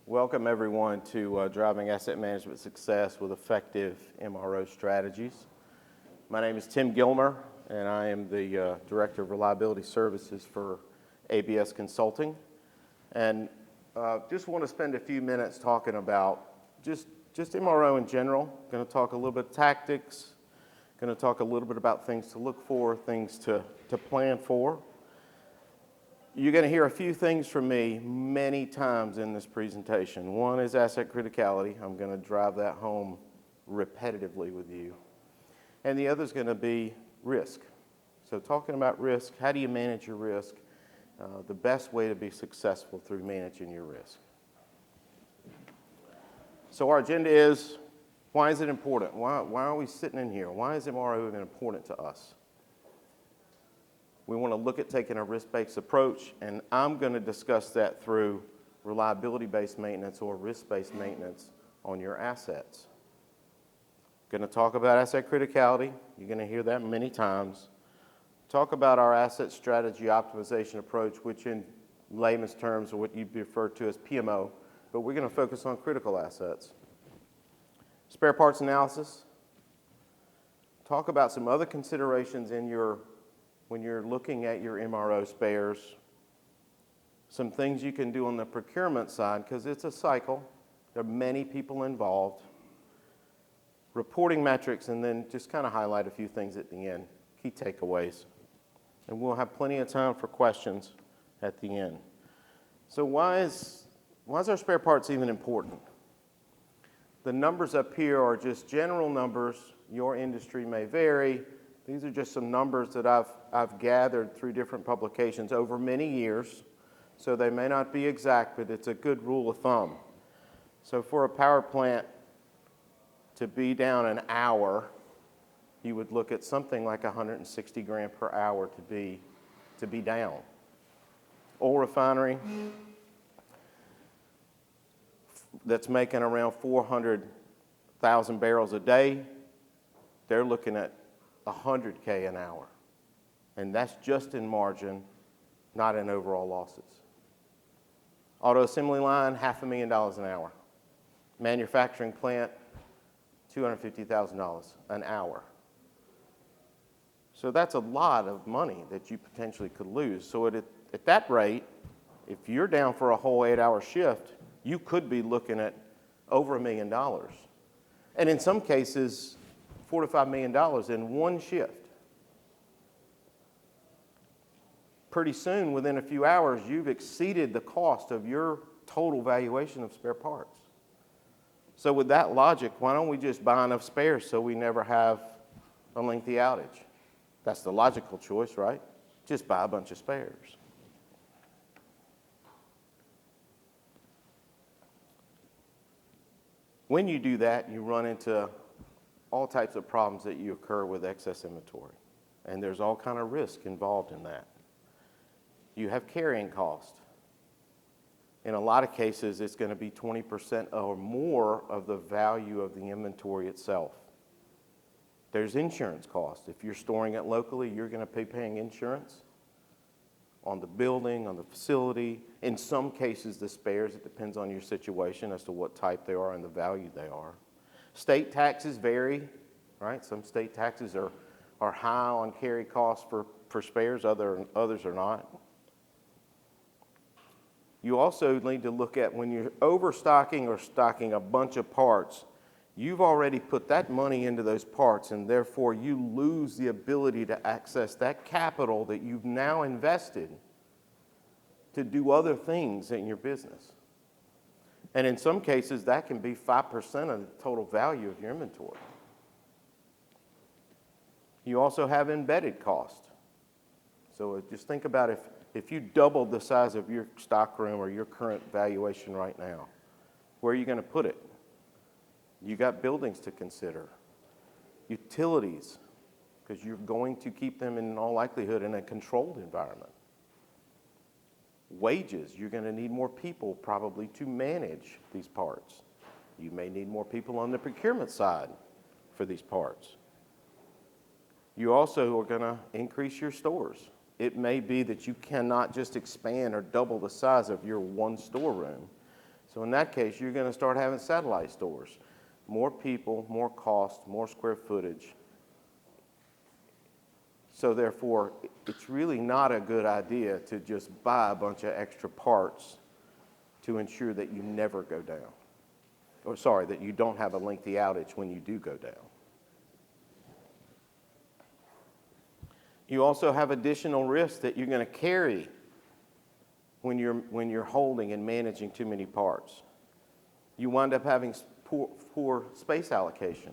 Welcome everyone to Driving Asset Management Success with Effective MRO Strategies. My name is Tim Gilmer, and I am the Director of Reliability Services for ABS Consulting. And just want to spend a few minutes talking about just MRO in general. Going to talk a little bit of tactics, going to talk a little bit about things to look for, things to plan for. You're going to hear a few things from me many times in this presentation. One is asset criticality. I'm going to drive that home repetitively with you. And the other is going to be risk. So talking about risk, how do you manage your risk? The best way to be successful through managing your risk. So our agenda is, why is it important? Why are we sitting in here? Why is MRO even important to us? We want to look at taking a risk-based approach, and I'm going to discuss that through reliability-based maintenance or risk-based maintenance on your assets. Going to talk about asset criticality. You're going to hear that many times. Talk about our asset strategy optimization approach, which in layman's terms are what you'd refer to as PMO, but we're going to focus on critical assets. Spare parts analysis. Talk about some other considerations when you're looking at your MRO spares, some things you can do on the procurement side, because it's a cycle. There are many people involved. Reporting metrics, and then just kind of highlight a few things at the end, key takeaways. And we'll have plenty of time for questions at the end. So why is our spare parts even important? The numbers up here are just general numbers. Your industry may vary. These are just some numbers that I've gathered through different publications over many years, so they may not be exact, but it's a good rule of thumb. So for a power plant to be down an hour, you would look at something like 160 grand per hour to be down. Oil refinery that's making around 400,000 barrels a day, they're looking at 100K an hour. And that's just in margin, not in overall losses. Auto assembly line, $500,000 an hour. Manufacturing plant, $250,000 an hour. So that's a lot of money that you potentially could lose. So at that rate, if you're down for a whole 8-hour shift, you could be looking at over $1 million. And in some cases, $4 to $5 million in one shift. Pretty soon, within a few hours, you've exceeded the cost of your total valuation of spare parts. So with that logic, why don't we just buy enough spares so we never have a lengthy outage? That's the logical choice, right? Just buy a bunch of spares. When you do that, you run into all types of problems that you occur with excess inventory. And there's all kind of risk involved in that. You have carrying cost. In a lot of cases, it's going to be 20% or more of the value of the inventory itself. There's insurance cost. If you're storing it locally, you're going to be paying insurance on the building, on the facility. In some cases, the spares, it depends on your situation as to what type they are and the value they are. State taxes vary, right? Some state taxes are high on carry costs for spares, others are not. You also need to look at when you're overstocking or stocking a bunch of parts, you've already put that money into those parts, and therefore you lose the ability to access that capital that you've now invested to do other things in your business. And in some cases, that can be 5% of the total value of your inventory. You also have embedded cost. So just think about if you doubled the size of your stock room or your current valuation right now, where are you going to put it? You got buildings to consider. Utilities, because you're going to keep them in all likelihood in a controlled environment. Wages, you're going to need more people probably to manage these parts. You may need more people on the procurement side for these parts. You also are going to increase your stores. It may be that you cannot just expand or double the size of your one storeroom. So in that case, you're going to start having satellite stores. More people, more cost, more square footage. So therefore, it's really not a good idea to just buy a bunch of extra parts to ensure that you never go down. Or sorry, that you don't have a lengthy outage when you do go down. You also have additional risks that you're going to carry when you're holding and managing too many parts. You wind up having poor space allocation.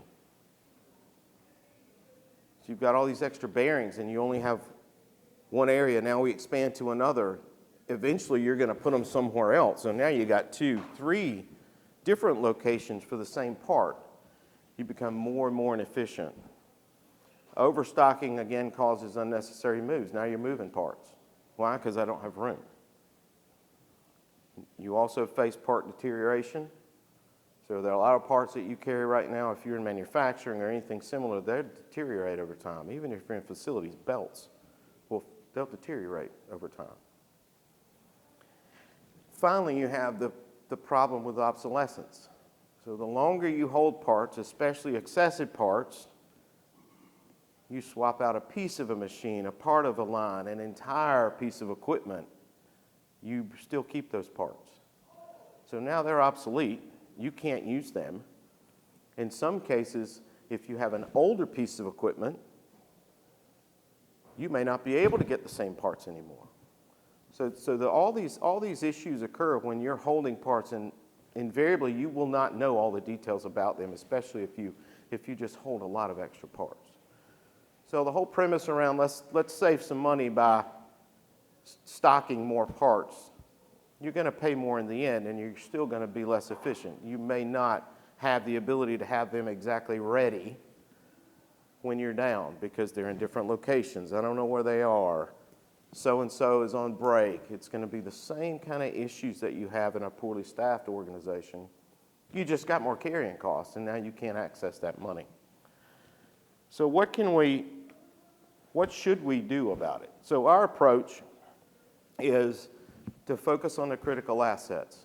So you've got all these extra bearings and you only have one area. Now we expand to another. Eventually you're going to put them somewhere else. So now you got 2, 3 different locations for the same part. You become more and more inefficient. Overstocking, again, causes unnecessary moves. Now you're moving parts. Why? Because I don't have room. You also face part deterioration. So there are a lot of parts that you carry right now, if you're in manufacturing or anything similar, they deteriorate over time. Even if you're in facilities, belts, they'll deteriorate over time. Finally, you have the problem with obsolescence. So the longer you hold parts, especially excessive parts, you swap out a piece of a machine, a part of a line, an entire piece of equipment, you still keep those parts. So now they're obsolete. You can't use them. In some cases, if you have an older piece of equipment, you may not be able to get the same parts anymore. So all these issues occur when you're holding parts, and invariably you will not know all the details about them, especially if you just hold a lot of extra parts. So the whole premise around let's save some money by stocking more parts, you're going to pay more in the end, and you're still going to be less efficient. You may not have the ability to have them exactly ready when you're down because they're in different locations. I don't know where they are. So-and-so is on break. It's going to be the same kind of issues that you have in a poorly staffed organization. You just got more carrying costs, and now you can't access that money. So what should we do about it? So our approach is to focus on the critical assets.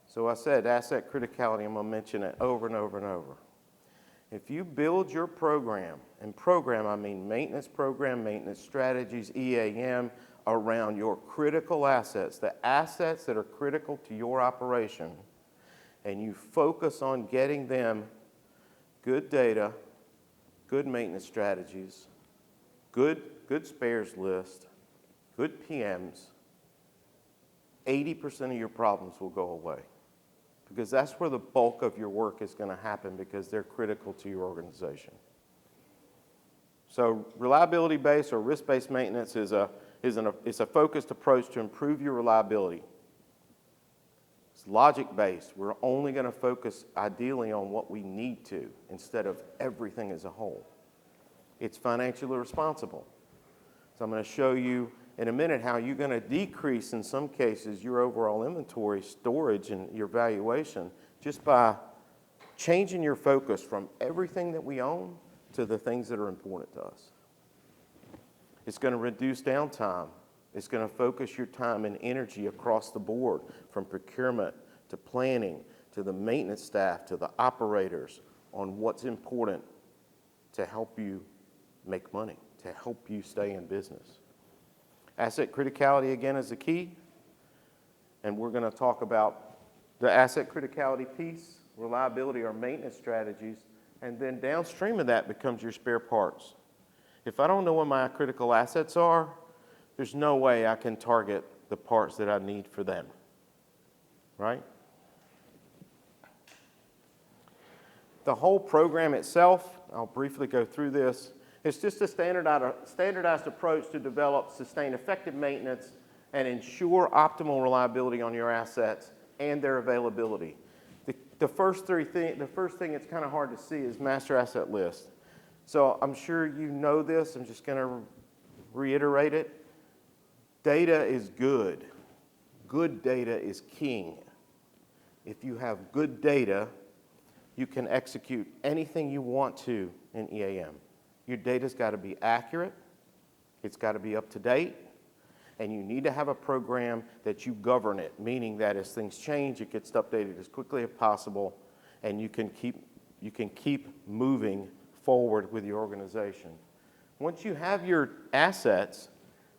So I said asset criticality, I'm going to mention it over and over and over. If you build your program, and program I mean maintenance program, maintenance strategies, EAM, around your critical assets, the assets that are critical to your operation, and you focus on getting them good data, good maintenance strategies, good spares list, good PMs, 80% of your problems will go away. Because that's where the bulk of your work is going to happen because they're critical to your organization. So reliability-based or risk-based maintenance is a focused approach to improve your reliability. It's logic-based. We're only going to focus ideally on what we need to instead of everything as a whole. It's financially responsible. So I'm going to show you in a minute how you're going to decrease, in some cases, your overall inventory storage and your valuation just by changing your focus from everything that we own to the things that are important to us. It's going to reduce downtime. It's going to focus your time and energy across the board, from procurement to planning to the maintenance staff to the operators, on what's important to help you make money, to help you stay in business. Asset criticality, again, is the key, and we're going to talk about the asset criticality piece, reliability or maintenance strategies, and then downstream of that becomes your spare parts. If I don't know what my critical assets are, there's no way I can target the parts that I need for them, right? The whole program itself, I'll briefly go through this. It's just a standardized approach to develop, sustain effective maintenance, and ensure optimal reliability on your assets and their availability. The first thing that's kind of hard to see is master asset list. So I'm sure you know this. I'm just going to reiterate it. Data is good. Good data is king. If you have good data, you can execute anything you want to in EAM. Your data's got to be accurate, it's got to be up to date, And you need to have a program that you govern it, meaning that as things change, it gets updated as quickly as possible, and you can keep moving forward with your organization. Once you have your assets,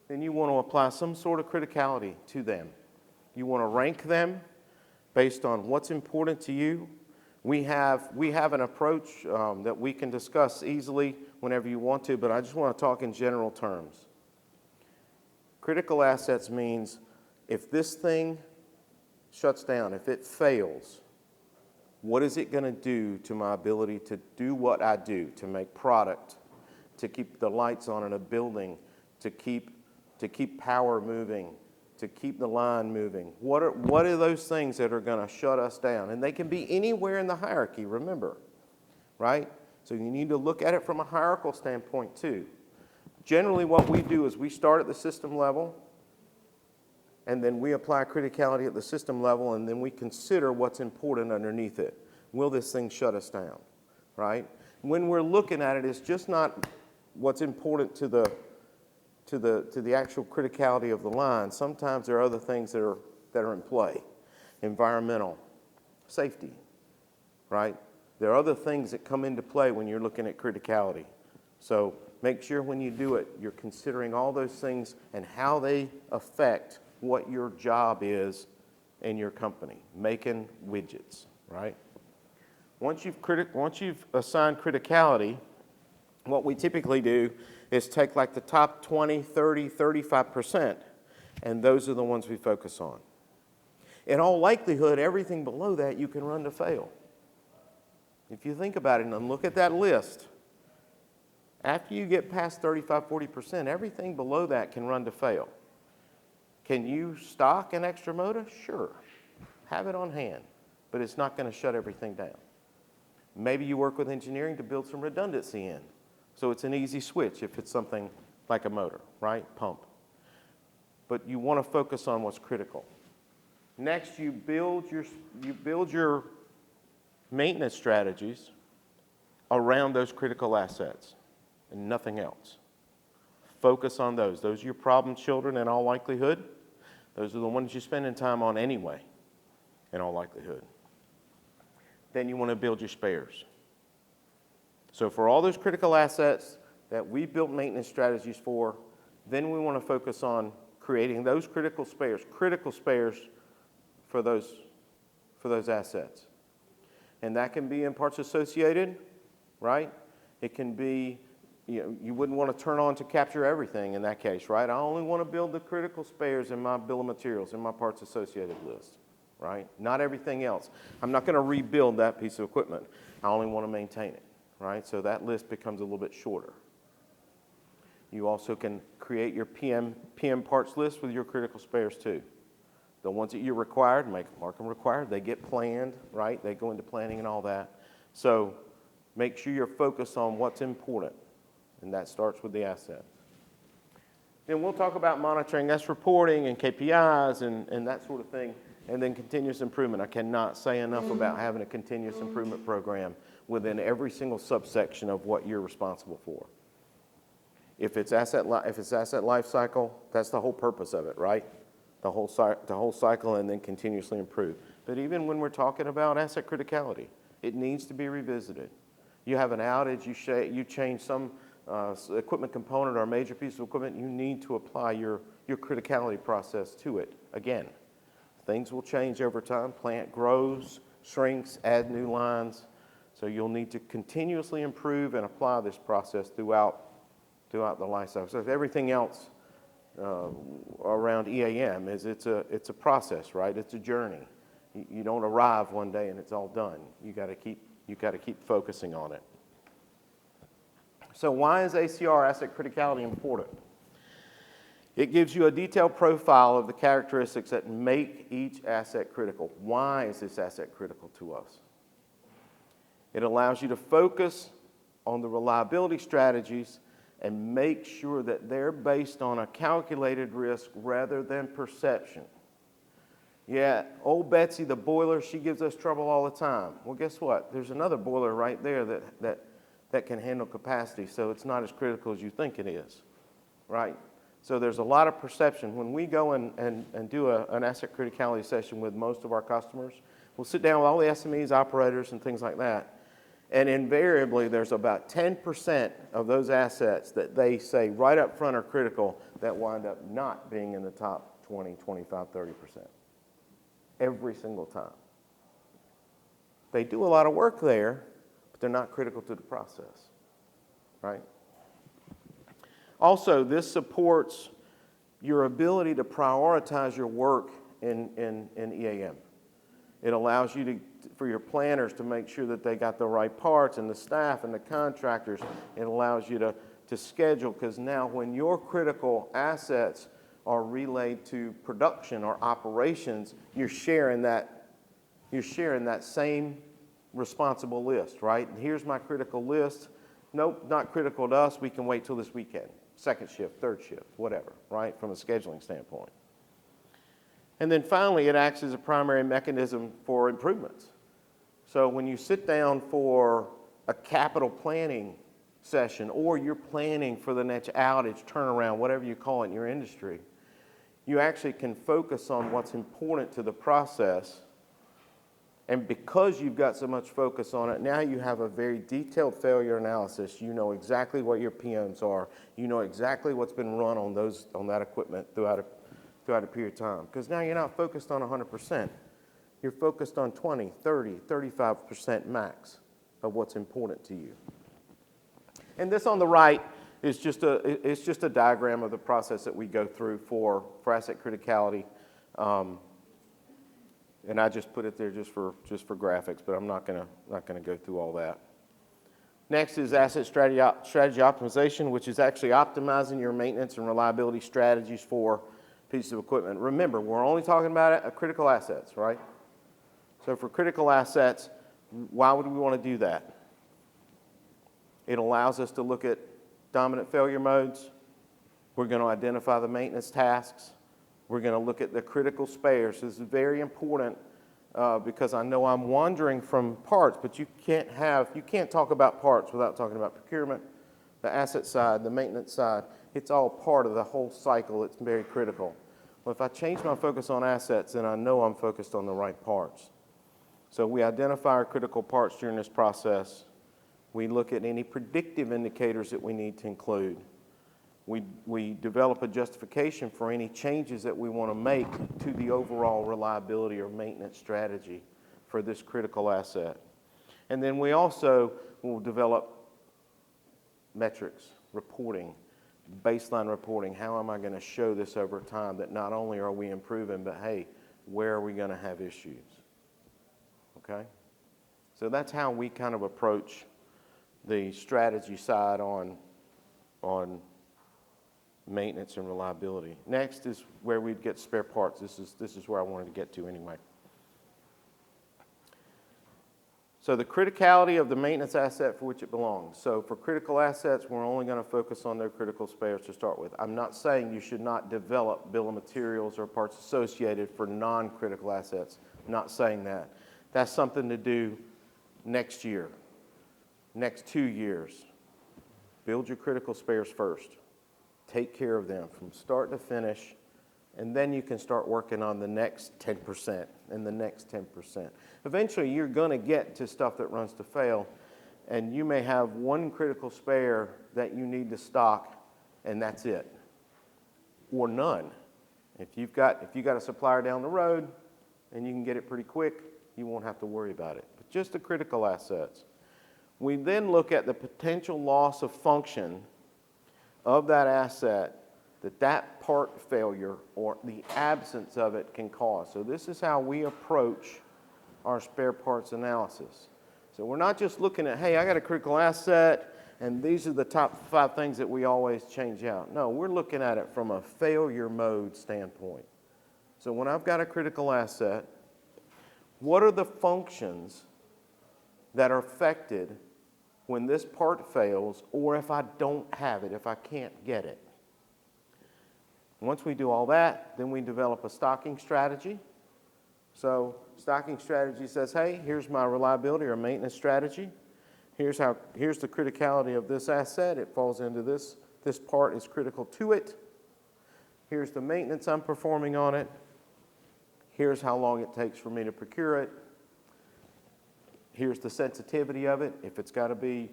then you want to apply some sort of criticality to them. You want to rank them based on what's important to you. We have an approach that we can discuss easily whenever you want to, but I just want to talk in general terms. Critical assets means if this thing shuts down, if it fails, what is it going to do to my ability to do what I do, to make product, to keep the lights on in a building, to keep power moving, to keep the line moving? What are those things that are going to shut us down? And they can be anywhere in the hierarchy, remember, right? So you need to look at it from a hierarchical standpoint too. Generally what we do is we start at the system level, and then we apply criticality at the system level, and then we consider what's important underneath it. Will this thing shut us down, right? When we're looking at it, it's just not what's important to the actual criticality of the line. Sometimes there are other things that are in play. Environmental, safety, right? There are other things that come into play when you're looking at criticality. So make sure when you do it, you're considering all those things and how they affect what your job is in your company, making widgets, right? Once you've assigned criticality, what we typically do is take like the top 20, 30, 35%, and those are the ones we focus on. In all likelihood, everything below that you can run to fail. If you think about it and look at that list, after you get past 35, 40%, everything below that can run to fail. Can you stock an extra motor? Sure. Have it on hand, but it's not going to shut everything down. Maybe you work with engineering to build some redundancy in. So it's an easy switch if it's something like a motor, right? Pump. But you want to focus on what's critical. Next, you build your maintenance strategies around those critical assets and nothing else. Focus on those. Those are your problem children in all likelihood. Those are the ones you're spending time on anyway, in all likelihood. Then you want to build your spares. So for all those critical assets that we built maintenance strategies for, then we want to focus on creating those critical spares for those assets. And that can be in parts associated, right? It can be, you wouldn't want to turn on to capture everything in that case, right? I only want to build the critical spares in my bill of materials, in my parts associated list, right? Not everything else. I'm not going to rebuild that piece of equipment. I only want to maintain it, right? So that list becomes a little bit shorter. You also can create your PM parts list with your critical spares too. The ones that you're required, mark them required. They get planned, right? They go into planning and all that. So make sure you're focused on what's important, and that starts with the asset. Then we'll talk about monitoring. That's reporting and KPIs and that sort of thing, and then continuous improvement. I cannot say enough about having a continuous improvement program within every single subsection of what you're responsible for. If it's asset life cycle, that's the whole purpose of it, right? The whole cycle, and then continuously improve. But even when we're talking about asset criticality, it needs to be revisited. You have an outage, you change some equipment component or a major piece of equipment, you need to apply your criticality process to it. Again, things will change over time. Plant grows, shrinks, add new lines. So you'll need to continuously improve and apply this process throughout the life cycle. So if everything else around EAM is it's a process, right? It's a journey. You don't arrive one day and it's all done. You got to keep focusing on it. So why is ACR, asset criticality, important? It gives you a detailed profile of the characteristics that make each asset critical. Why is this asset critical to us? It allows you to focus on the reliability strategies and make sure that they're based on a calculated risk rather than perception. Yeah, old Betsy, the boiler, she gives us trouble all the time. Well, guess what? There's another boiler right there that can handle capacity, so it's not as critical as you think it is, right? So there's a lot of perception. When we go and do an asset criticality session with most of our customers, we'll sit down with all the SMEs, operators, and things like that. And invariably, there's about 10% of those assets that they say right up front are critical that wind up not being in the top 20, 25, 30%. Every single time. They do a lot of work there, but they're not critical to the process, right? Also, this supports your ability to prioritize your work in EAM. It allows you for your planners to make sure that they got the right parts, and the staff and the contractors. It allows you to schedule, because now when your critical assets are relayed to production or operations, you're sharing that same responsible list, right? Here's my critical list. Nope, not critical to us. We can wait till this weekend. Second shift, third shift, whatever, right? From a scheduling standpoint. And then finally, it acts as a primary mechanism for improvements. So when you sit down for a capital planning session, or you're planning for the next outage, turnaround, whatever you call it in your industry, you actually can focus on what's important to the process. And because you've got so much focus on it, now you have a very detailed failure analysis. You know exactly what your PMs are. You know exactly what's been run on that equipment throughout a period of time. Because now you're not focused on 100%. You're focused on 20, 30, 35% max of what's important to you. And this on the right is just a diagram of the process that we go through for asset criticality. And I just put it there just for graphics, but I'm not gonna go through all that. Next is asset strategy optimization, which is actually optimizing your maintenance and reliability strategies for pieces of equipment. Remember, we're only talking about critical assets, right? So for critical assets, why would we want to do that? It allows us to look at dominant failure modes. We're going to identify the maintenance tasks. We're going to look at the critical spares. This is very important because I know I'm wandering from parts, but you can't talk about parts without talking about procurement, the asset side, the maintenance side. It's all part of the whole cycle. It's very critical. Well, if I change my focus on assets, then I know I'm focused on the right parts. So we identify our critical parts during this process. We look at any predictive indicators that we need to include. We develop a justification for any changes that we want to make to the overall reliability or maintenance strategy for this critical asset. And then we also will develop metrics, reporting, baseline reporting. How am I going to show this over time that not only are we improving, but hey, where are we going to have issues? Okay? So that's how we kind of approach the strategy side on maintenance and reliability. Next is where we'd get spare parts. This is where I wanted to get to anyway. So the criticality of the maintenance asset for which it belongs. So for critical assets, we're only going to focus on their critical spares to start with. I'm not saying you should not develop bill of materials or parts associated for non-critical assets. I'm not saying that. That's something to do next year, next 2 years. Build your critical spares first. Take care of them from start to finish, and then you can start working on the next 10% and the next 10%. Eventually, you're going to get to stuff that runs to fail, and you may have one critical spare that you need to stock, and that's it, or none. If you got a supplier down the road and you can get it pretty quick, you won't have to worry about it. But just the critical assets. We then look at the potential loss of function of that asset that part failure or the absence of it can cause. So this is how we approach our spare parts analysis. So we're not just looking at, hey, I got a critical asset and these are the top 5 things that we always change out. No, we're looking at it from a failure mode standpoint. So when I've got a critical asset, what are the functions that are affected when this part fails, or if I don't have it, if I can't get it? Once we do all that, then we develop a stocking strategy. So stocking strategy says, hey, here's my reliability or maintenance strategy. Here's the criticality of this asset. It falls into this part is critical to it. Here's the maintenance I'm performing on it. Here's how long it takes for me to procure it. Here's the sensitivity of it. If it's got to be,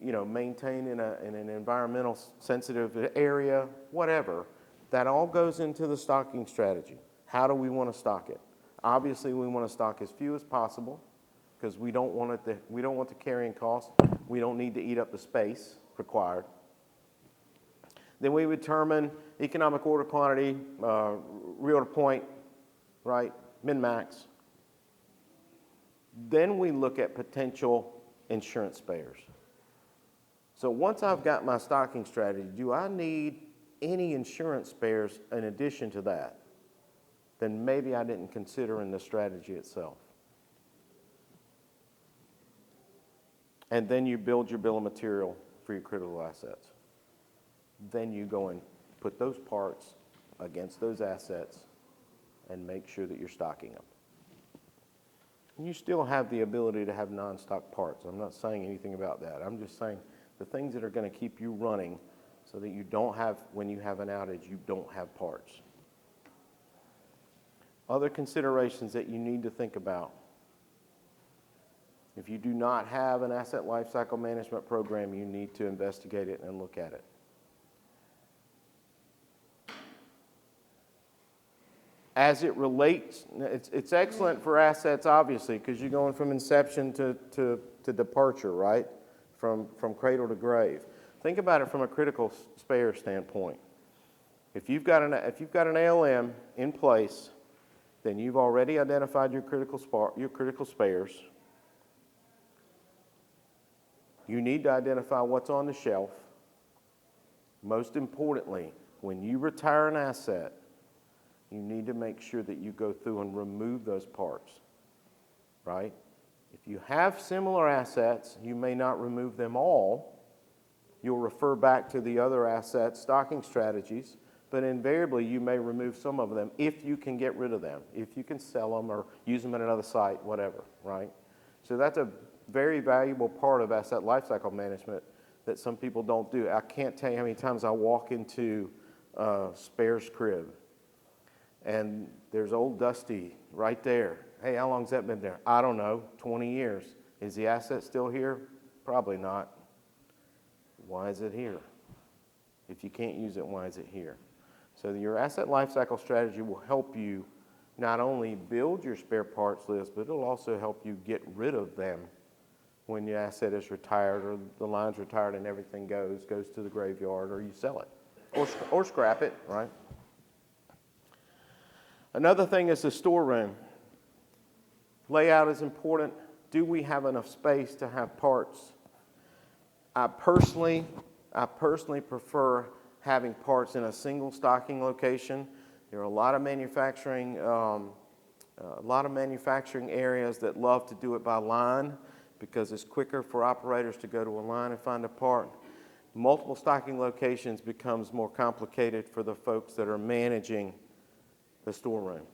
maintained in an environmental sensitive area, whatever. That all goes into the stocking strategy. How do we want to stock it? Obviously, we want to stock as few as possible because we don't want the carrying cost. We don't need to eat up the space required. Then we would determine economic order quantity, real to point, right, min-max. Then we look at potential insurance spares. So once I've got my stocking strategy, do I need any insurance spares in addition to that? Then maybe I didn't consider in the strategy itself. And then you build your bill of material for your critical assets. Then you go and put those parts against those assets and make sure that you're stocking them. And you still have the ability to have non-stock parts. I'm not saying anything about that. I'm just saying the things that are going to keep you running so that you don't have, when you have an outage, you don't have parts. Other considerations that you need to think about. If you do not have an asset lifecycle management program, you need to investigate it and look at it. As it relates, it's excellent for assets, obviously, because you're going from inception to departure, right? From cradle to grave. Think about it from a critical spare standpoint. If you've got an ALM in place, then you've already identified your critical spares. You need to identify what's on the shelf. Most importantly, when you retire an asset, you need to make sure that you go through and remove those parts, right? If you have similar assets, you may not remove them all. You'll refer back to the other asset stocking strategies, but invariably you may remove some of them if you can get rid of them, if you can sell them or use them at another site, whatever, right? So that's a very valuable part of asset lifecycle management that some people don't do. I can't tell you how many times I walk into spares crib and there's old Dusty right there. Hey, how long's that been there? I don't know, 20 years. Is the asset still here? Probably not. Why is it here? If you can't use it, why is it here? So your asset lifecycle strategy will help you not only build your spare parts list, but it'll also help you get rid of them when your asset is retired or the line's retired and everything goes to the graveyard, or you sell it or scrap it, right? Another thing is the storeroom. Layout is important. Do we have enough space to have parts? I personally prefer having parts in a single stocking location. There are a lot of manufacturing areas that love to do it by line because it's quicker for operators to go to a line and find a part. Multiple stocking locations becomes more complicated for the folks that are managing the storeroom.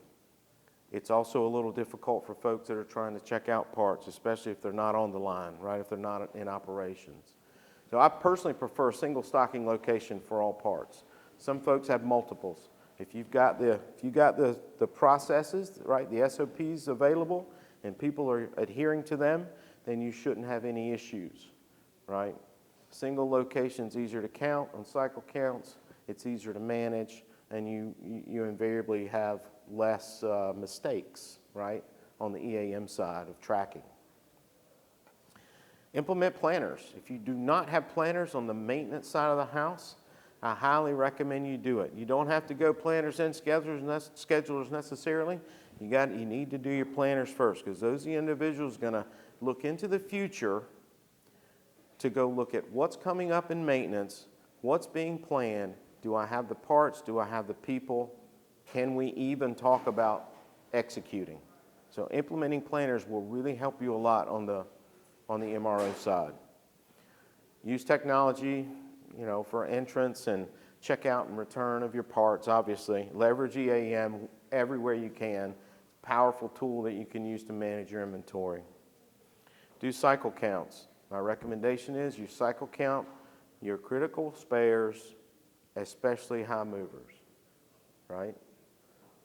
It's also a little difficult for folks that are trying to check out parts, especially if they're not on the line, right? If they're not in operations. So I personally prefer a single stocking location for all parts. Some folks have multiples. If you've got the processes, right, the SOPs available, and people are adhering to them, then you shouldn't have any issues, right? Single location's easier to count on cycle counts. It's easier to manage, and you invariably have less mistakes, right, on the EAM side of tracking. Implement planners. If you do not have planners on the maintenance side of the house, I highly recommend you do it. You don't have to go planners and schedulers necessarily. You need to do your planners first, because those are the individuals going to look into the future to go look at what's coming up in maintenance, what's being planned. Do I have the parts? Do I have the people? Can we even talk about executing? So implementing planners will really help you a lot on the MRO side. Use technology, for entrance and checkout and return of your parts, obviously. Leverage EAM everywhere you can. Powerful tool that you can use to manage your inventory. Do cycle counts. My recommendation is you cycle count your critical spares, especially high movers. right?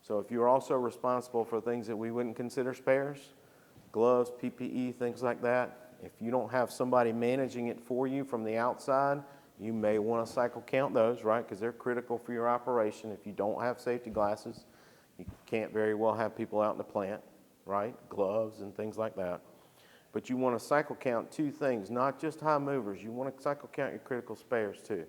So if you're also responsible for things that we wouldn't consider spares, gloves, PPE, things like that, if you don't have somebody managing it for you from the outside, you may want to cycle count those, right? Because they're critical for your operation. If you don't have safety glasses, you can't very well have people out in the plant, right? Gloves and things like that. But you want to cycle count two things, not just high movers. You want to cycle count your critical spares too.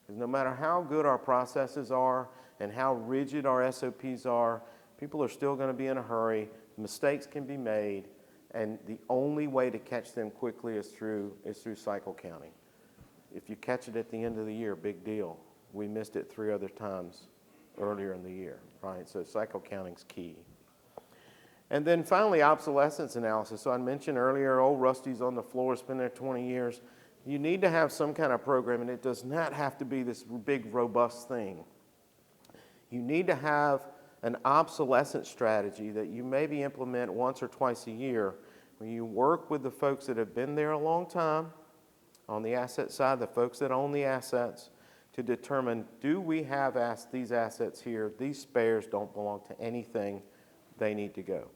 Because no matter how good our processes are and how rigid our SOPs are, people are still going to be in a hurry. Mistakes can be made. And the only way to catch them quickly is through cycle counting. If you catch it at the end of the year, big deal. We missed it 3 other times earlier in the year, right? So cycle counting's key. And then finally, obsolescence analysis. So I mentioned earlier, old Rusty's on the floor, it's been there 20 years. You need to have some kind of program, and it does not have to be this big, robust thing. You need to have an obsolescence strategy that you maybe implement once or twice a year, where you work with the folks that have been there a long time on the asset side, the folks that own the assets, to determine, do we have these assets here? These spares don't belong to anything. They need to go.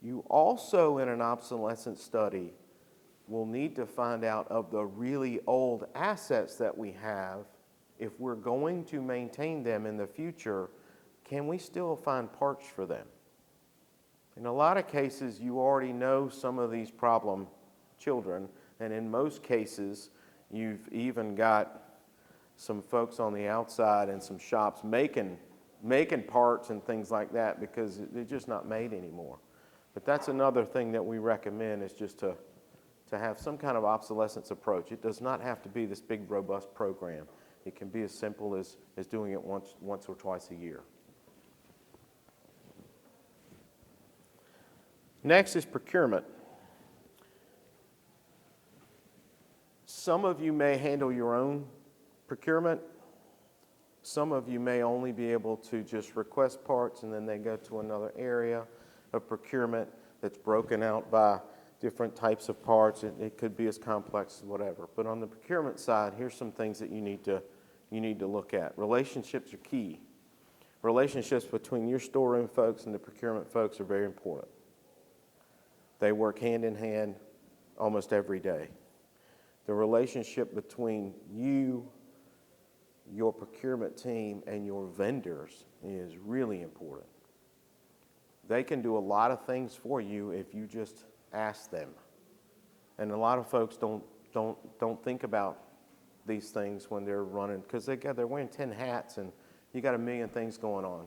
You also, in an obsolescence study, will need to find out of the really old assets that we have, if we're going to maintain them in the future, can we still find parts for them? In a lot of cases, you already know some of these problem children, and in most cases, you've even got some folks on the outside and some shops making parts and things like that because they're just not made anymore. But that's another thing that we recommend, is just to have some kind of obsolescence approach. It does not have to be this big, robust program. It can be as simple as doing it once or twice a year. Next is procurement. Some of you may handle your own procurement. Some of you may only be able to just request parts and then they go to another area of procurement that's broken out by different types of parts. It could be as complex as whatever. But on the procurement side, here's some things that you need to look at. Relationships are key. Relationships between your storeroom folks and the procurement folks are very important. They work hand in hand almost every day. The relationship between you, your procurement team, and your vendors is really important. They can do a lot of things for you if you just ask them. And a lot of folks don't think about these things when they're running, because they're wearing 10 hats and you got a million things going on,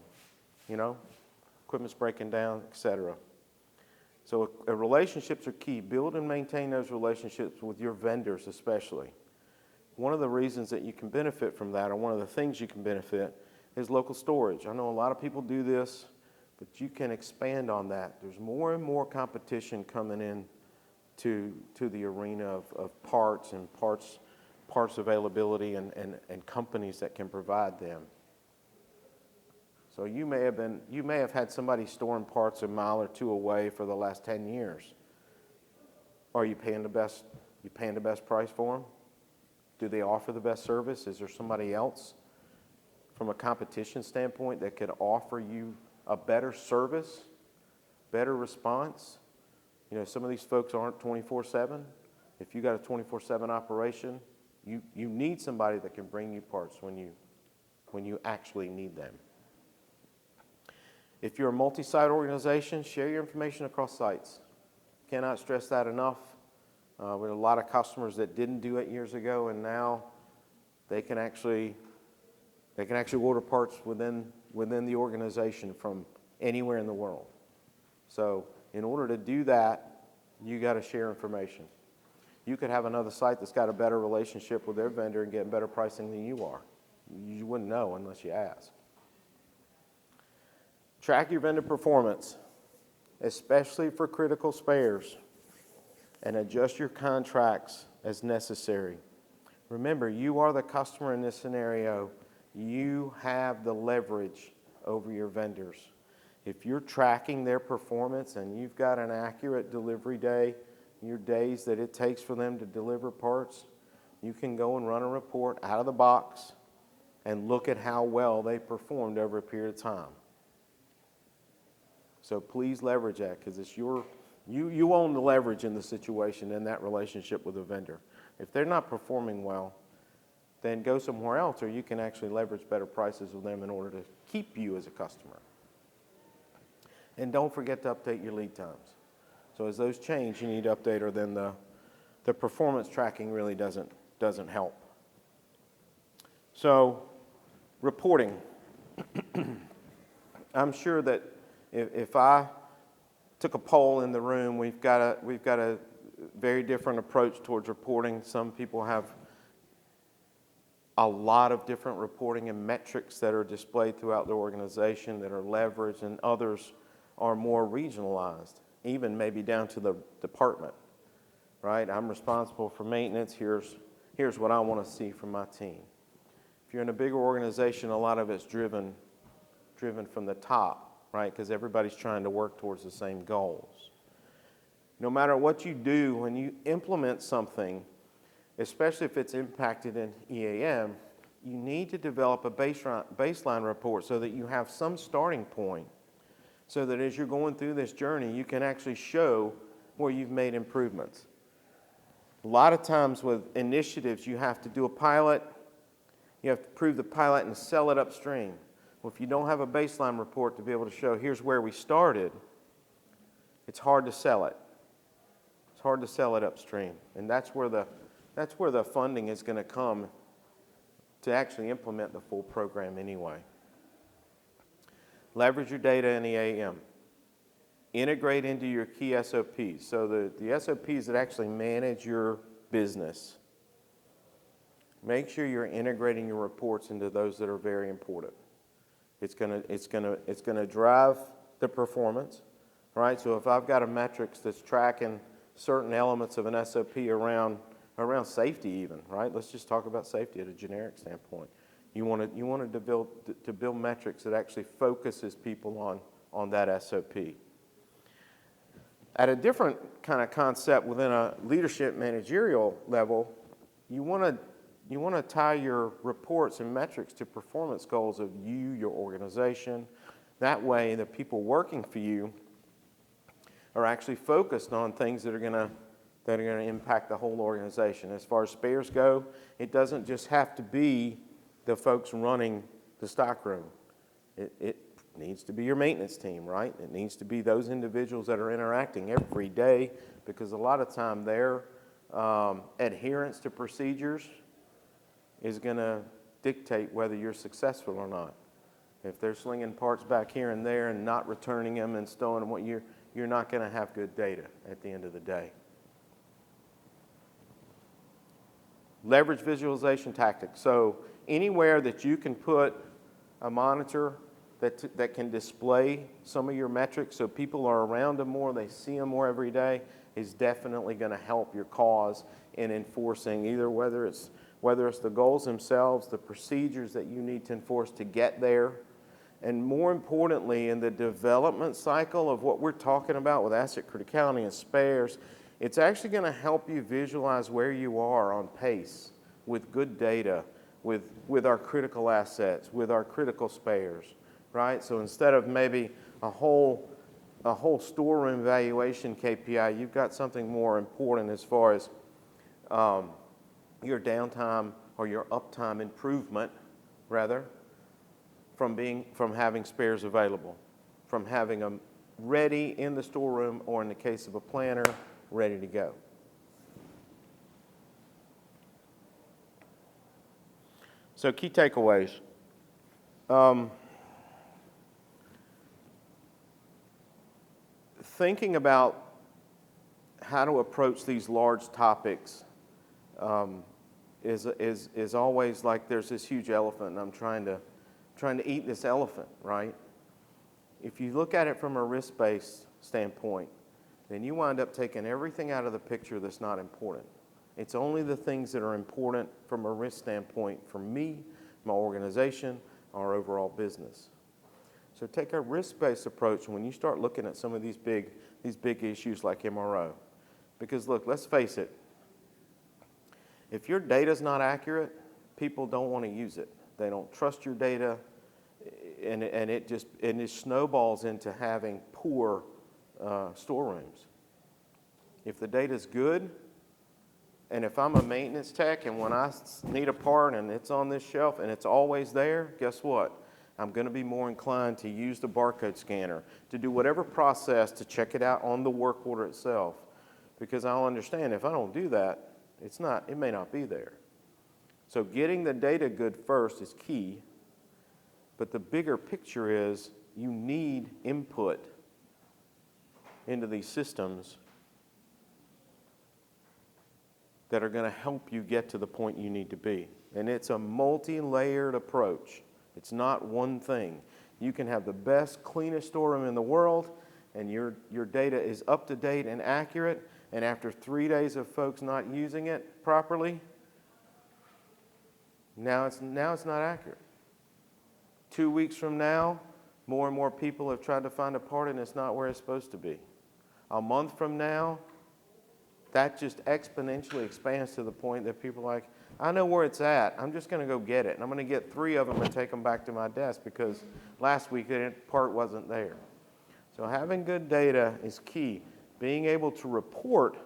you know, equipment's breaking down, etc. So relationships are key. Build and maintain those relationships with your vendors especially. One of the reasons that you can benefit from that, or one of the things you can benefit, is local storage. I know a lot of people do this, but you can expand on that. There's more and more competition coming in to the arena of parts and parts availability and companies that can provide them. So you may have had somebody storing parts a mile or two away for the last 10 years. Are you paying the best price for them? Do they offer the best service? Is there somebody else from a competition standpoint that could offer you a better service, better response? You know, some of these folks aren't 24/7. If you got a 24/7 operation, you need somebody that can bring you parts when you actually need them. If you're a multi-site organization, share your information across sites. Cannot stress that enough. We have a lot of customers that didn't do it years ago, and now they can actually order parts within the organization from anywhere in the world. So in order to do that, you got to share information. You could have another site that's got a better relationship with their vendor and get better pricing than you are. You wouldn't know unless you ask. Track your vendor performance, especially for critical spares, and adjust your contracts as necessary. Remember, you are the customer in this scenario. You have the leverage over your vendors. If you're tracking their performance and you've got an accurate delivery day, your days that it takes for them to deliver parts, you can go and run a report out of the box and look at how well they performed over a period of time. So please leverage that, because it's you own the leverage in the situation, in that relationship with a vendor. If they're not performing well, then go somewhere else, or you can actually leverage better prices with them in order to keep you as a customer. And don't forget to update your lead times. So as those change, you need to update, or then the performance tracking really doesn't help. So reporting. I'm sure that if I took a poll in the room, we've got a very different approach towards reporting. Some people have a lot of different reporting and metrics that are displayed throughout the organization that are leveraged, and others are more regionalized, even maybe down to the department, right? I'm responsible for maintenance. Here's what I want to see from my team. If you're in a bigger organization, a lot of it's driven from the top, right? Because everybody's trying to work towards the same goals. No matter what you do, when you implement something, especially if it's impacted in EAM, you need to develop a baseline report so that you have some starting point, so that as you're going through this journey, you can actually show where you've made improvements. A lot of times with initiatives, you have to do a pilot, you have to prove the pilot and sell it upstream. Well, if you don't have a baseline report to be able to show here's where we started, it's hard to sell it. It's hard to sell it upstream. And that's where the funding is going to come to actually implement the full program anyway. Leverage your data in EAM. Integrate into your key SOPs. So the SOPs that actually manage your business. Make sure you're integrating your reports into those that are very important. It's gonna drive the performance, right? So if I've got a metrics that's tracking certain elements of an SOP around safety even, right? Let's just talk about safety at a generic standpoint. You want to build metrics that actually focuses people on that SOP. At a different kind of concept within a leadership managerial level, you want to tie your reports and metrics to performance goals of you, your organization. That way, the people working for you are actually focused on things that are going to impact the whole organization. As far as spares go, it doesn't just have to be the folks running the stockroom. It needs to be your maintenance team, right? It needs to be those individuals that are interacting every day, because a lot of time their adherence to procedures is going to dictate whether you're successful or not. If they're slinging parts back here and there and not returning them and storing them, you're not going to have good data at the end of the day. Leverage visualization tactics. So anywhere that you can put a monitor that can display some of your metrics so people are around them more, they see them more every day, is definitely going to help your cause in enforcing either whether it's the goals themselves, the procedures that you need to enforce to get there, and more importantly, in the development cycle of what we're talking about with asset criticality and spares, it's actually going to help you visualize where you are on pace with good data, with our critical assets, with our critical spares, right? So instead of maybe a whole storeroom valuation KPI, you've got something more important as far as your downtime or your uptime improvement, rather, from having spares available, from having them ready in the storeroom, or in the case of a planner, ready to go. So key takeaways. Thinking about how to approach these large topics is always like there's this huge elephant, and I'm trying to eat this elephant, right? If you look at it from a risk-based standpoint, then you wind up taking everything out of the picture that's not important. It's only the things that are important from a risk standpoint for me, my organization, our overall business. So take a risk-based approach when you start looking at some of these big issues like MRO. Because look, let's face it, if your data's not accurate, people don't want to use it. they don't trust your data, and it snowballs into having poor storerooms. If the data's good, and if I'm a maintenance tech and when I need a part and it's on this shelf and it's always there, guess what? I'm going to be more inclined to use the barcode scanner, to do whatever process to check it out on the work order itself, because I'll understand if I don't do that, it may not be there. So getting the data good first is key, but the bigger picture is you need input into these systems that are going to help you get to the point you need to be. And it's a multi-layered approach. It's not one thing. You can have the best, cleanest storeroom in the world, and your data is up to date and accurate, and after 3 days of folks not using it properly, now it's not accurate. 2 weeks from now, more and more people have tried to find a part and it's not where it's supposed to be. A month from now, that just exponentially expands to the point that people are like, I know where it's at. I'm just going to go get it. And I'm going to get 3 of them and take them back to my desk because last week the part wasn't there. So having good data is key. Being able to report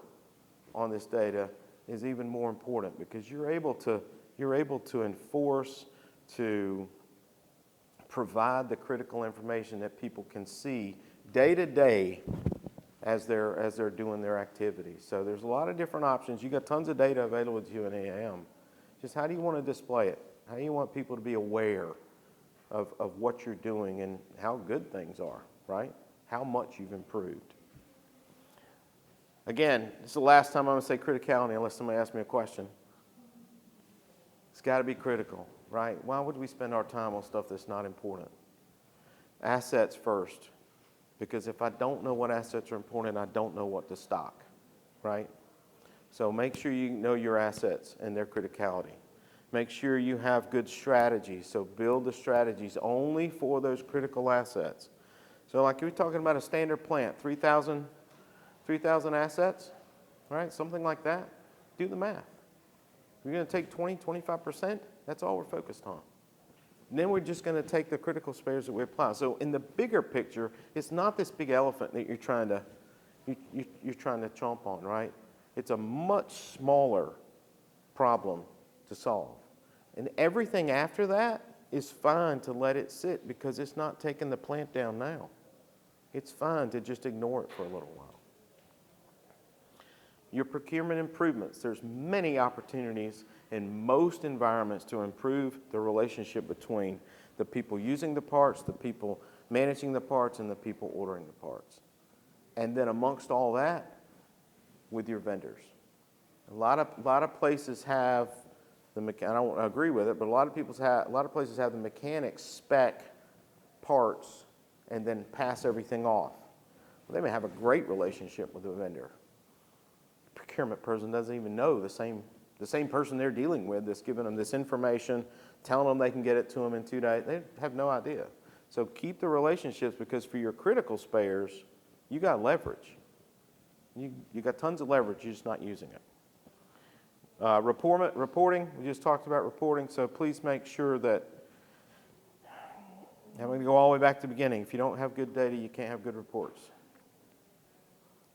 on this data is even more important because you're able to enforce, to provide the critical information that people can see day to day as they're doing their activities. So there's a lot of different options. You got tons of data available to you in EAM. Just how do you want to display it? How do you want people to be aware of what you're doing and how good things are, right? How much you've improved. Again, this is the last time I'm going to say criticality unless somebody asks me a question. It's got to be critical, right? Why would we spend our time on stuff that's not important? Assets first. Because if I don't know what assets are important, I don't know what to stock, right? So make sure you know your assets and their criticality. Make sure you have good strategies. So build the strategies only for those critical assets. So like you're talking about a standard plant, 3,000 assets, right? Something like that. Do the math. You're going to take 20, 25%, that's all we're focused on. And then we're just going to take the critical spares that we apply. So in the bigger picture, it's not this big elephant that you're trying to chomp on, right? It's a much smaller problem to solve. And everything after that is fine to let it sit because it's not taking the plant down now. It's fine to just ignore it for a little while. Your procurement improvements, there's many opportunities in most environments to improve the relationship between the people using the parts, the people managing the parts, and the people ordering the parts. And then amongst all that, with your vendors. A lot of places have I don't agree with it, but a lot of places have the mechanics spec parts and then pass everything off. Well, they may have a great relationship with the vendor. Procurement person doesn't even know the same person they're dealing with that's giving them this information, telling them they can get it to them in 2 days. They have no idea. So keep the relationships because for your critical spares, you got leverage. You got tons of leverage, you're just not using it. Reporting, we just talked about reporting, so please make sure that, I'm going to go all the way back to the beginning. If you don't have good data, you can't have good reports.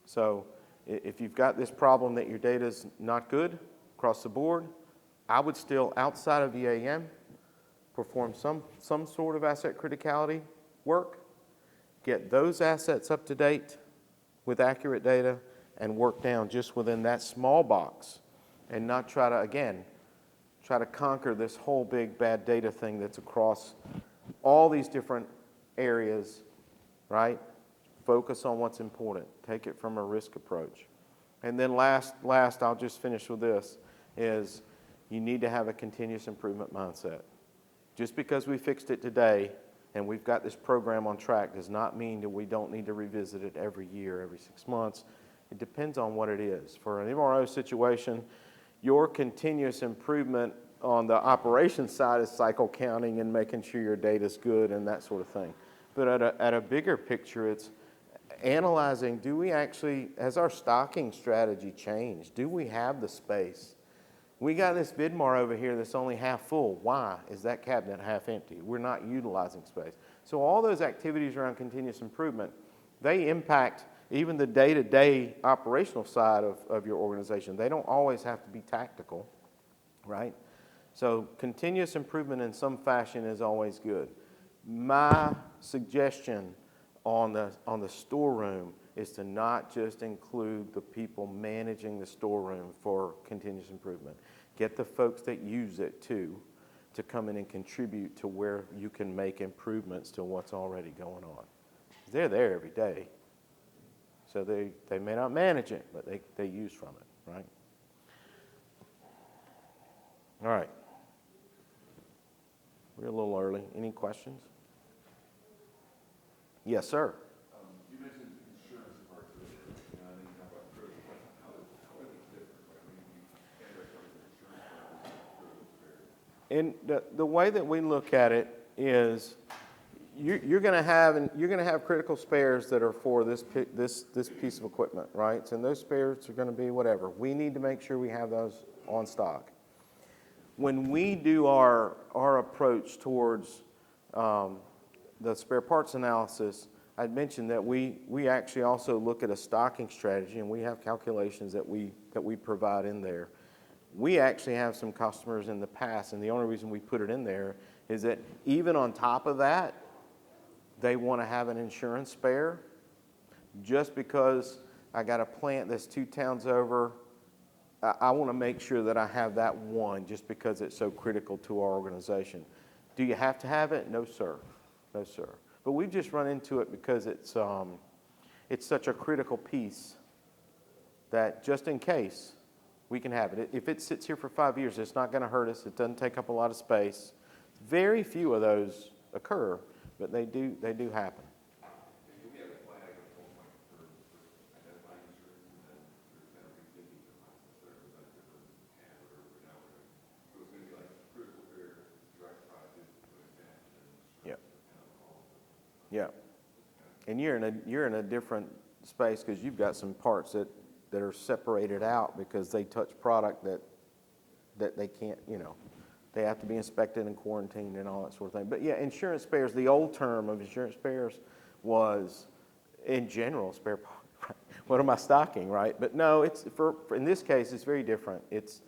So if you've got this problem that your data is not good across the board, I would still, outside of EAM, perform some sort of asset criticality work, get those assets up to date with accurate data, and work down just within that small box and not try to conquer this whole big bad data thing that's across all these different areas, right? Focus on what's important. Take it from a risk approach. And then last, I'll just finish with this, is you need to have a continuous improvement mindset. Just because we fixed it today and we've got this program on track does not mean that we don't need to revisit it every year, every 6 months. It depends on what it is. For an MRO situation, your continuous improvement on the operations side is cycle counting and making sure your data's good and that sort of thing. But at a bigger picture, it's analyzing, do we actually, has our stocking strategy changed? Do we have the space? We got this Vidmar over here that's only half full. Why is that cabinet half empty? We're not utilizing space. So all those activities around continuous improvement, they impact even the day-to-day operational side of your organization. They don't always have to be tactical, right? So continuous improvement in some fashion is always good. My suggestion on the storeroom is to not just include the people managing the storeroom for continuous improvement. Get the folks that use it too to come in and contribute to where you can make improvements to what's already going on. They're there every day. So they may not manage it, but they use from it, right? All right. We're a little early. Any questions? Yes, sir. You mentioned insurance parts of it, and I think about critical. How is it different? I mean, you indirect insurance parts and critical spares. And the way that we look at it is you're going to have critical spares that are for this piece of equipment, right? And those spares are going to be whatever. We need to make sure we have those on stock. When we do our approach towards the spare parts analysis, I'd mentioned that we actually also look at a stocking strategy, and we have calculations that we provide in there. We actually have some customers in the past, and the only reason we put it in there is that even on top of that, they want to have an insurance spare. Just because I got a plant that's 2 towns over, I want to make sure that I have that one just because it's so critical to our organization. Do you have to have it? No, sir. No, sir. But we've just run into it because it's such a critical piece that just in case, we can have it. If it sits here for 5 years, it's not going to hurt us. It doesn't take up a lot of space. Very few of those occur, but they do happen. Yeah, and you're in a different space because you've got some parts that are separated out because they touch product that they can't, they have to be inspected and quarantined and all that sort of thing. But yeah, insurance spares, the old term of insurance spares was, in general, spare part. What am I stocking, right? But no, it's for in this case, it's very different. It's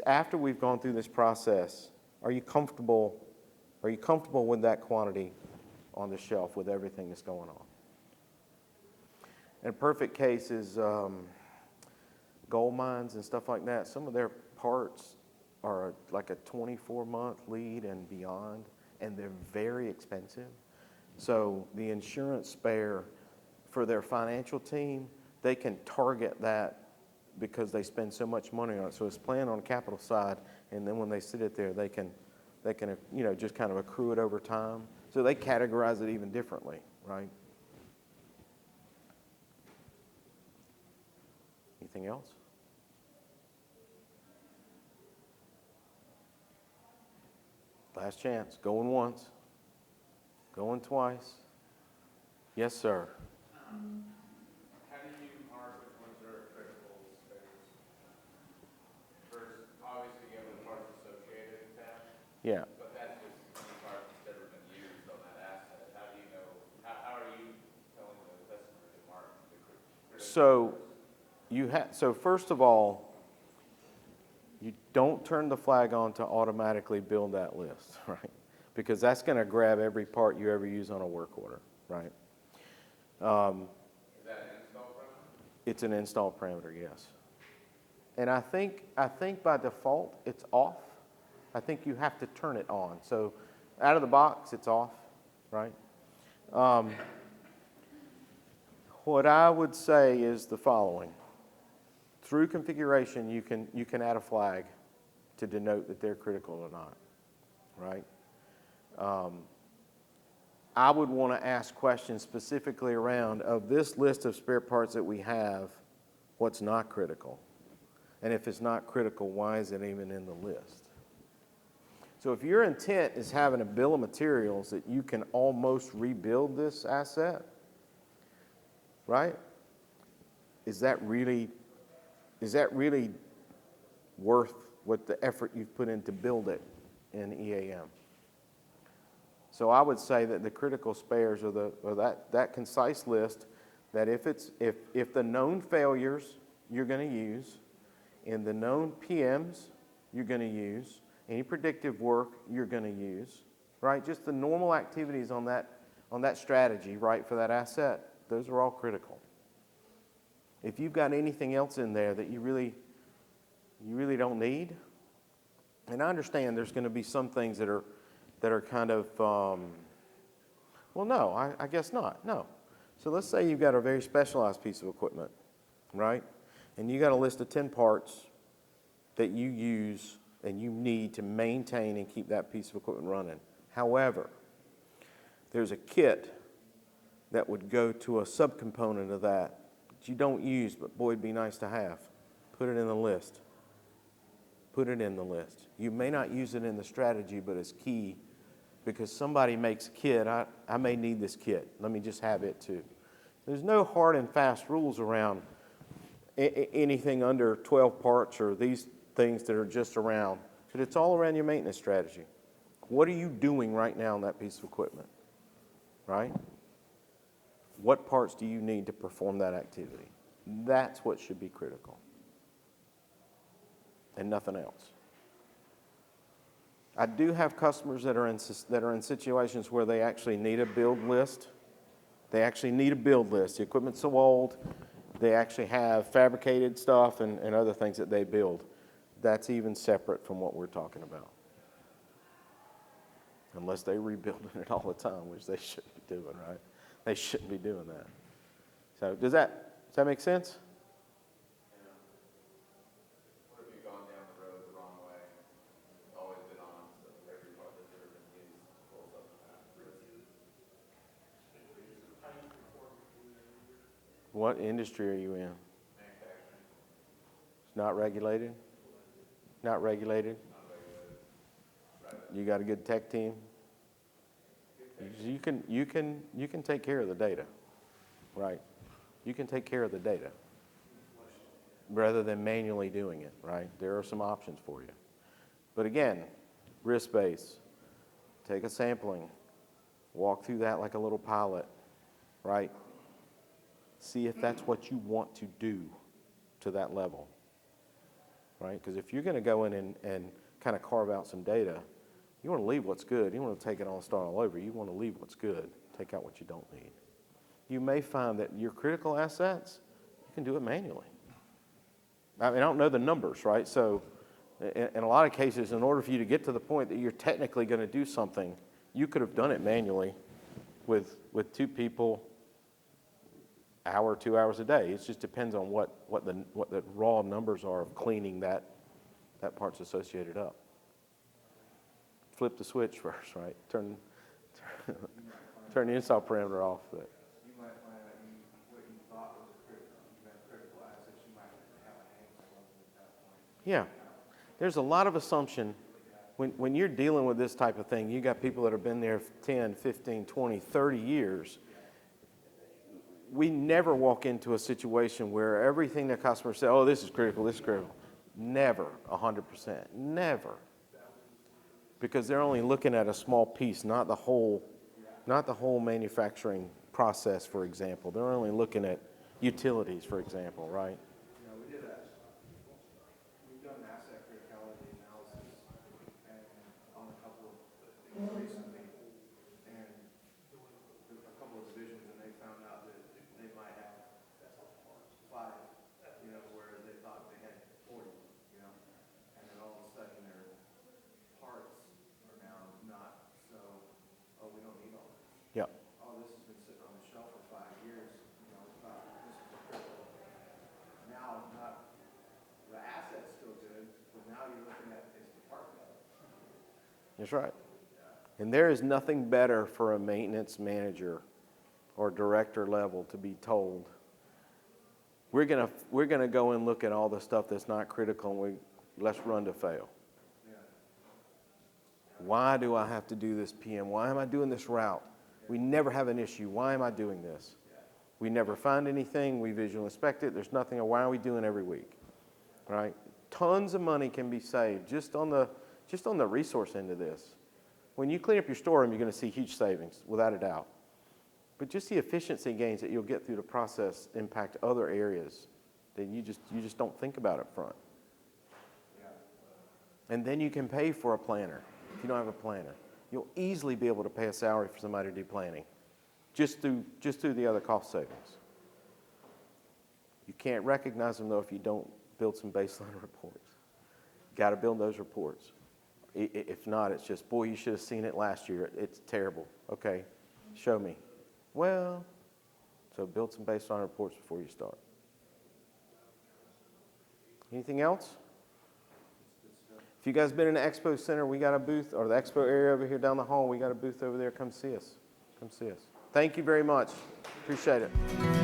after we've gone through this process. Are you comfortable with that quantity on the shelf with everything that's going on? And a perfect case is gold mines and stuff like that. Some of their parts are like a 24-month lead and beyond, and they're very expensive. So the insurance spare for their financial team, they can target that because they spend so much money on it. So it's planned on the capital side, and then when they sit it there, they can just kind of accrue it over time. So they categorize it even differently, right? Anything else? Last chance. Going once. Going twice. Yes, sir. How do you mark which ones are critical spares? First, obviously, you have the parts associated with that. Yeah. But that's just any part that's never been used on that asset. How do you know? How are you telling the customer to mark the critical spares? So first of all, you don't turn the flag on to automatically build that list, right? Because that's going to grab every part you ever use on a work order, right? Is that an install parameter? It's an install parameter, yes. And I think by default it's off. I think you have to turn it on. So out of the box, it's off, right? What I would say is the following. Through configuration, you can add a flag to denote that they're critical or not, right? I would want to ask questions specifically around, of this list of spare parts that we have, what's not critical? And if it's not critical, why is it even in the list? So if your intent is having a bill of materials that you can almost rebuild this asset, right? Is that really worth what the effort you've put in to build it in EAM. So I would say that the critical spares are that concise list, that if the known failures you're going to use, and the known PMs you're going to use, any predictive work you're going to use, right? Just the normal activities on that strategy, right, for that asset, those are all critical. If you've got anything else in there that you really don't need, and I understand there's going to be some things that are kind of, well, no, I guess not, no. So let's say you've got a very specialized piece of equipment, right? And you got a list of 10 parts that you use and you need to maintain and keep that piece of equipment running. However, there's a kit that would go to a subcomponent of that you don't use, but boy, it'd be nice to have. Put it in the list. Put it in the list. You may not use it in the strategy, but it's key because somebody makes a kit. I may need this kit. Let me just have it too. There's no hard and fast rules around anything under 12 parts or these things that are just around, but it's all around your maintenance strategy. What are you doing right now on that piece of equipment, right? What parts do you need to perform that activity? That's what should be critical, and nothing else. I do have customers that are in situations where they actually need a build list. They actually need a build list. The equipment's so old, they actually have fabricated stuff and other things that they build. That's even separate from what we're talking about. Unless they're rebuilding it all the time, which they shouldn't be doing, right? They shouldn't be doing that. So does that make sense? Yeah. What if you've gone down the road the wrong way? It's always been on, so every part that's ever been used pulls up that risk. What industry are you in? Manufacturing. It's not regulated? Not regulated? Not regulated. Right. You got a good tech team? You can take care of the data, right? You can take care of the data rather than manually doing it, right? There are some options for you. But again, risk-based. Take a sampling. Walk through that like a little pilot, right? See if that's what you want to do to that level, right? Because if you're going to go in and kind of carve out some data, you want to leave what's good. You want to take it all and start all over. You want to leave what's good, take out what you don't need. You may find that your critical assets, you can do it manually. I mean, I don't know the numbers, right? So in a lot of cases, in order for you to get to the point that you're technically going to do something, you could have done it manually with 2 people, hour, 2 hours a day. It just depends on what the raw numbers are of cleaning that part's associated up. Flip the switch first, right? Turn the install parameter off. But. You might find that what you thought was critical assets, you might have a hang at that point. Yeah. There's a lot of assumption. When you're dealing with this type of thing, you got people that have been there 10, 15, 20, 30 years. We never walk into a situation where everything the customer says, oh, this is critical, this is critical. Never 100%. Never. Because they're only looking at a small piece, not the whole manufacturing process, for example. They're only looking at utilities, for example, right? Yeah, we've done an asset criticality analysis and on a couple of things recently, and a couple of divisions, and they found out that they might have 5, where they thought they had 40, and then all of a sudden their parts are now not so, oh, we don't need all this. Yeah. Oh, this has been sitting on the shelf for 5 years, we thought this is critical. Now, not, the asset's still good, but now you're looking at is the part better. That's right. And there is nothing better for a maintenance manager or director level to be told, we're gonna go and look at all the stuff that's not critical and let's run to fail. Yeah. Why do I have to do this PM? Why am I doing this route? We never have an issue. Why am I doing this? We never find anything. We visual inspect it. There's nothing. Why are we doing every week? right? Tons of money can be saved just on the resource end of this. When you clean up your storeroom, you're going to see huge savings, without a doubt. But just the efficiency gains that you'll get through the process impact other areas that you just don't think about up front. And then you can pay for a planner if you don't have a planner. You'll easily be able to pay a salary for somebody to do planning just through the other cost savings. You can't recognize them, though, if you don't build some baseline reports. You got to build those reports. If not, it's just, boy, you should have seen it last year. It's terrible. Okay, show me. Well, so build some baseline reports before you start. Anything else? If you guys been in the expo center, we got a booth, or the expo area over here down the hall, we got a booth over there. Come see us. Come see us. Thank you very much. Appreciate it.